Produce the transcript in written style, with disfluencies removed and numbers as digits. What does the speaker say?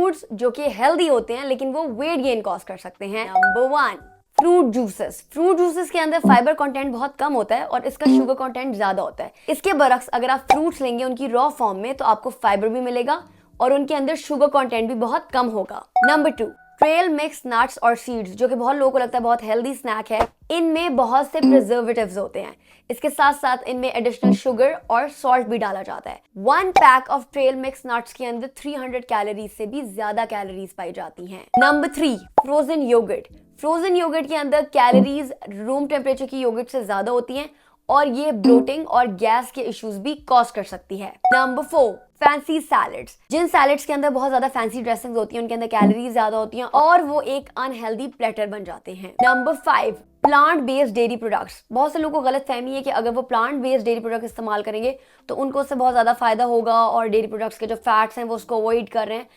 Fruits जो कि healthy होते हैं लेकिन वो वेट गेन कॉज कर सकते हैं। Number 1, fruit juices. Fruit juices के अंदर फाइबर कंटेंट बहुत कम होता है और इसका शुगर कंटेंट ज्यादा होता है। इसके बरक्स अगर आप फ्रूट्स लेंगे उनकी रॉ फॉर्म में तो आपको फाइबर भी मिलेगा और उनके अंदर शुगर कंटेंट भी बहुत कम होगा। नंबर 2, ट्रेल मिक्स नट्स और सीड्स, जो कि बहुत लोगों को लगता है बहुत हेल्दी स्नैक है। इनमें बहुत से प्रिजर्वेटिव्स होते हैं। इसके साथ साथ इनमें एडिशनल शुगर और सॉल्ट भी डाला जाता है। 1 pack of trail mix nuts के अंदर 300 कैलोरीज से भी ज्यादा कैलोरीज पाई जाती हैं। Number 3, frozen yogurt. Frozen yogurt के अंदर कैलोरीज रूम टेम्परेचर की योगर्ट से ज्यादा होती हैं और ये ब्लोटिंग और गैस के इश्यूज भी कॉज कर सकती है। Number 4, fancy salads. जिन सैलड्स के अंदर बहुत ज्यादा फैंसी ड्रेसिंग्स होती हैं उनके अंदर कैलोरीज ज्यादा होती हैं और वो एक अनहेल्दी प्लेटर बन जाते हैं। Number 5, plant based dairy products. बहुत से लोगों को गलत फहमी है कि अगर वो प्लांट बेस्ड डेयरी प्रोडक्ट इस्तेमाल करेंगे तो उनको उससे बहुत ज्यादा फायदा होगा और डेयरी प्रोडक्ट्स के जो फैट्स हैं वो उसको अवॉइड कर रहे हैं।